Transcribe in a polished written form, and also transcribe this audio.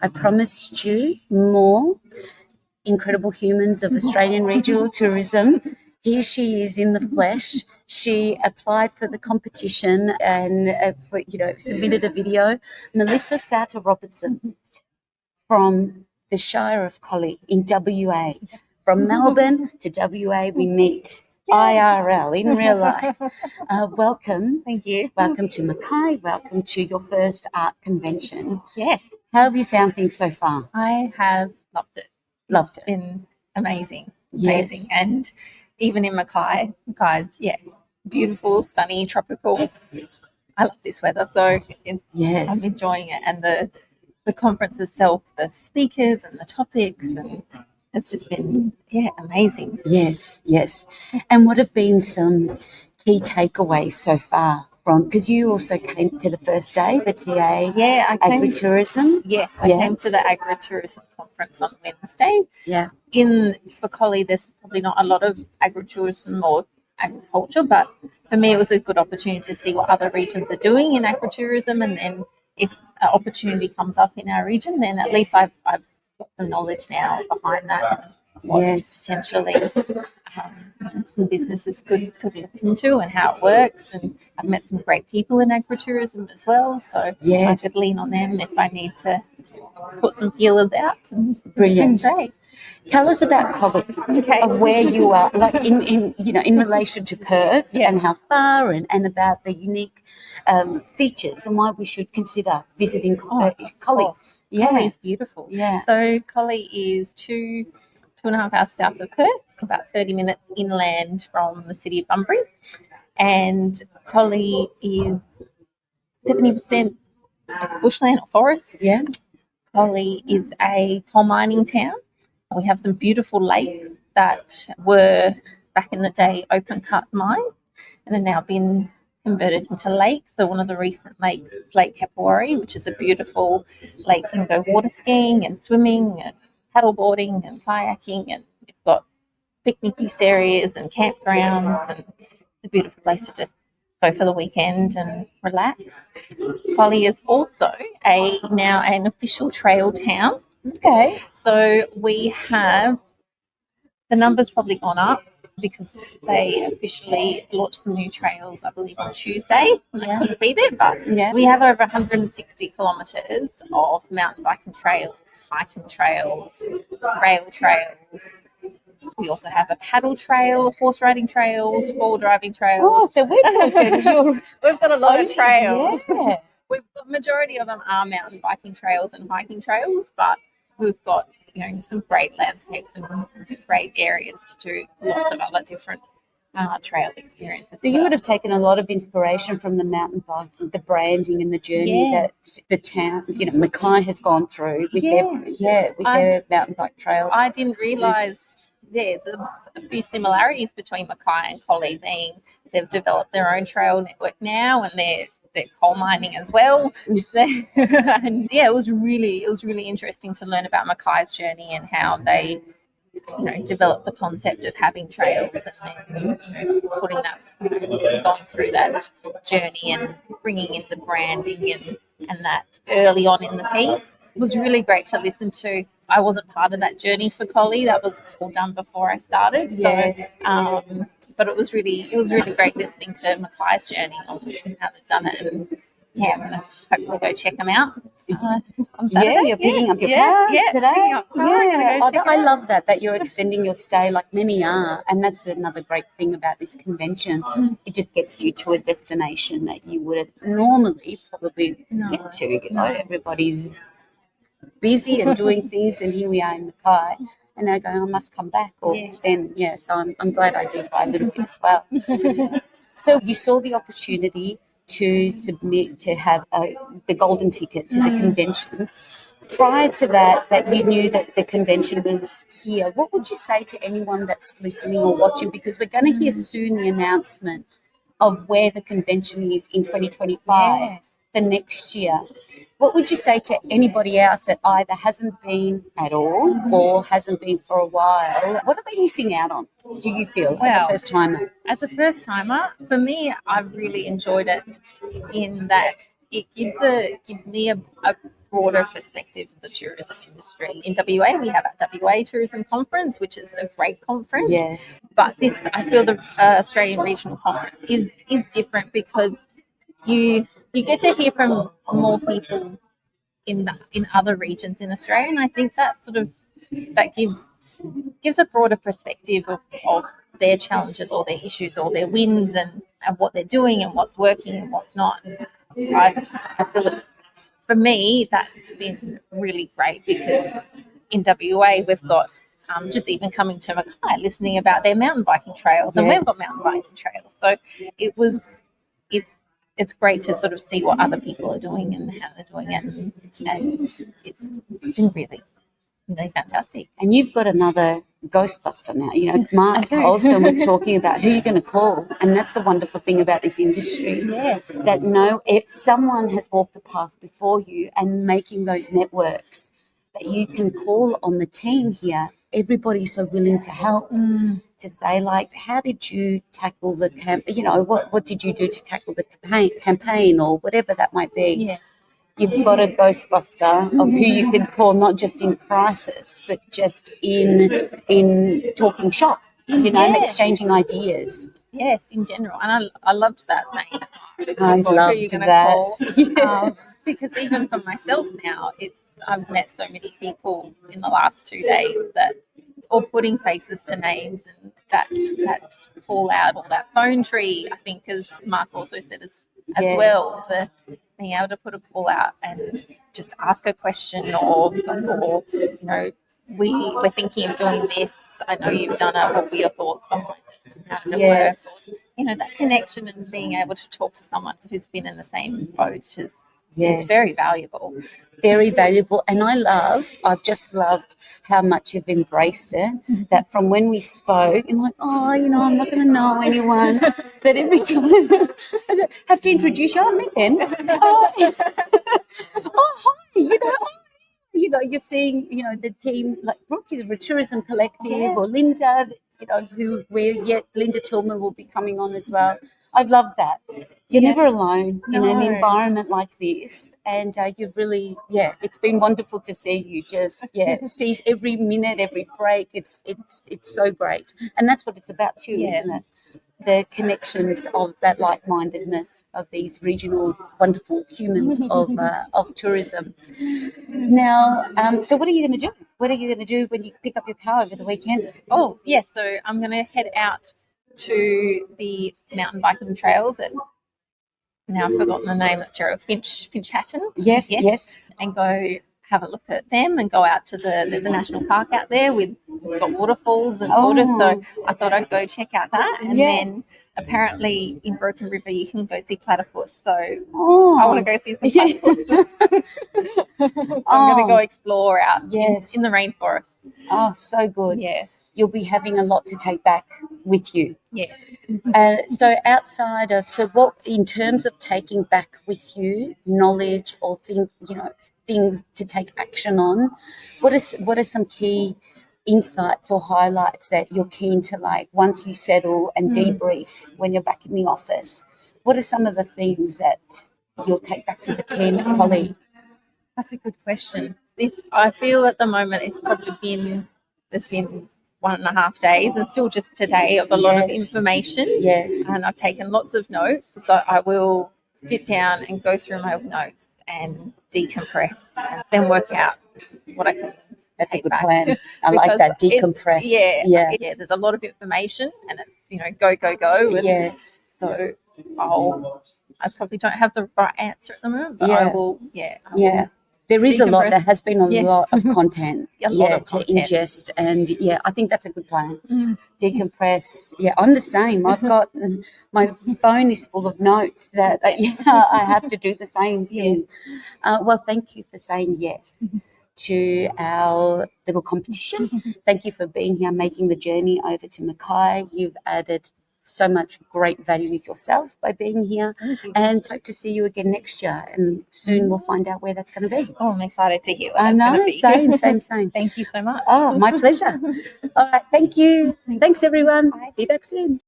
I promised you more incredible humans of Australian regional tourism. Here she is in the flesh. She applied for the competition and submitted a video. Melissa Sauter Robertson from the Shire of Collie in WA. From Melbourne to WA, we meet IRL, in real life. Welcome. Thank you. Welcome to Mackay. Welcome to your first art convention. Yes. How have you found things so far? I have loved it. Loved it. It's been amazing. Yes. And even in Mackay, beautiful, sunny, tropical. I love this weather, so I'm enjoying it. And the conference itself, the speakers and the topics, and it's just been, amazing. Yes. And what have been some key takeaways so far from, because you also came to the first day, the TA Agritourism? Yes, I came to the Agritourism conference on Wednesday. Yeah. For Collie, there's probably not a lot of agritourism or agriculture, but for me it was a good opportunity to see what other regions are doing in agritourism, and then if an opportunity comes up in our region, then at least I've got some knowledge now behind that. Potentially some businesses could look into and how it works, and I've met some great people in agritourism as well, so I could lean on them if I need to put some feelers out. And Brilliant. Great. Tell us about Collie, of where you are, like in relation to Perth, and how far, and about the unique features and why we should consider visiting Collie. Collie is beautiful. Yeah. So Collie is 2.5 hours south of Perth, about 30 minutes inland from the city of Bunbury, and Collie is 70% bushland or forest. Yeah. Collie is a coal mining town. We have some beautiful lakes that were back in the day open cut mines and have now been converted into lakes. So one of the recent lakes is Lake Kapawari, which is a beautiful lake. You can go water skiing and swimming and paddleboarding and kayaking, and we've got picnic use areas and campgrounds, and it's a beautiful place to just go for the weekend and relax. Collie is also now an official trail town. Okay. So we have, the number's probably gone up because they officially launched some new trails, I believe, on Tuesday. I couldn't be there, but we have over 160 kilometres of mountain biking trails, hiking trails, rail trails. We also have a paddle trail, horse riding trails, four-wheel driving trails. Oh, so we're talking. We've got a lot of trails. Yeah. We've got, majority of them are mountain biking trails and hiking trails, but we've got some great landscapes and great areas to do lots of other different trail experiences. So you would have taken a lot of inspiration from the mountain biking, the branding and the journey that the town, Mackay has gone through with their mountain bike trail. I didn't realise there's a few similarities between Mackay and Collie, being they've developed their own trail network now, and they're coal mining as well. And it was really interesting to learn about Mackay's journey and how they developed the concept of having trails, and then putting that, going through that journey and bringing in the branding and that early on in the piece. It was really great to listen to. I wasn't part of that journey for Collie. That was all done before I started. Yes. So, but it was really great listening to Mackay's journey on how they've done it. And I'm going to hopefully go check them out on Saturday. You're picking up your car today. I Go love that you're extending your stay, like many are, and that's another great thing about this convention. It just gets you to a destination that you would normally probably get to. Everybody's busy and doing things, and here we are in Mackay, and they're going, I must come back or extend. So I'm glad I did by a little bit as well. So you saw the opportunity to submit to have the golden ticket to the convention. Prior to that you knew that the convention was here, what would you say to anyone that's listening or watching? Because we're going to hear soon the announcement of where the convention is in 2025, the next year. What would you say to anybody else that either hasn't been at all or hasn't been for a while? What are they missing out on, do you feel, as a first-timer? As a first-timer, for me, I've really enjoyed it in that it gives me a broader perspective of the tourism industry. In WA, we have our WA Tourism Conference, which is a great conference. Yes. But this, I feel, the Australian Regional Conference is different because you get to hear from more people in other regions in Australia, and I think that that gives a broader perspective of their challenges or their issues or their wins and what they're doing and what's working and what's not. And I feel that for me, that's been really great because in WA we've got just even coming to Mackay, listening about their mountain biking trails, and we've got mountain biking trails. So it's great to sort of see what other people are doing and how they're doing it, and it's been really fantastic. And you've got another Ghostbuster now. You know, Mark Olsen was talking about who you're going to call, and that's the wonderful thing about this industry. Yeah. That if someone has walked the path before you and making those networks, that you can call on the team here. Everybody's so willing to help. To say, like, how did you tackle the what did you do to tackle the campaign or whatever that might be? Yeah. You've got a Ghostbuster of who you can call, not just in crisis, but just in talking shop, and exchanging ideas. Yes, in general. And I loved that saying. I loved that. Yes. Because even for myself now, I've met so many people in the last 2 days that all putting faces to names, and that call out or that phone tree, I think, as Mark also said as well, so being able to put a call out and just ask a question or we're thinking of doing this. I know you've done it. What were your thoughts behind it? How did it work? That connection and being able to talk to someone who's been in the same boat is very valuable. Very valuable. And I've just loved how much you've embraced it, that from when we spoke, and like, I'm not going to know anyone, that every time I said, have to introduce you, I met them. Hi, you're seeing, the team, like Brooke is a tourism collective, or Linda, Linda Tillman will be coming on as well. I've loved that. You're never alone in an environment like this, and you've really, it's been wonderful to see you just, seize every minute, every break. It's so great, and that's what it's about too, isn't it? The connections of that like-mindedness of these regional wonderful humans of tourism. Now, so what are you going to do? What are you going to do when you pick up your car over the weekend? Oh, yes. So I'm going to head out to the mountain biking trails at, now I've forgotten the name, that's terrible, Finchhatton. Yes. And go have a look at them and go out to there's a national park out there we've got waterfalls and water, so I thought I'd go check out that. And then apparently in Broken River you can go see platypus, so I want to go see some platypus. So I'm going to go explore out in the rainforest. Oh, so good. Yeah. You'll be having a lot to take back with you. Yes. So outside of, what in terms of taking back with you knowledge or things to take action on, what are some key insights or highlights that you're keen to, like, once you settle and debrief when you're back in the office? What are some of the things that you'll take back to the team at Collie? That's a good question. I feel at the moment it's probably there's been 1.5 days and still just today of a lot of information. Yes. And I've taken lots of notes. So I will sit down and go through my notes and decompress and then work out what I can. That's a good plan. I like that, decompress. Yeah. There's a lot of information and it's, go. And yes. So I probably don't have the right answer at the moment, but I will. There is a lot. There has been a lot of content, to ingest, and I think that's a good plan. Decompress. Yeah, I'm the same. I've got my phone is full of notes that I have to do the same thing. Well, thank you for saying yes to our little competition. Thank you for being here, making the journey over to Mackay. You've added so much great value yourself by being here, and hope to see you again next year, and soon we'll find out where that's going to be. I'm excited to hear what I know, same. Thank you so much. My pleasure. All right, thank you. Thanks everyone. Bye. Be back soon.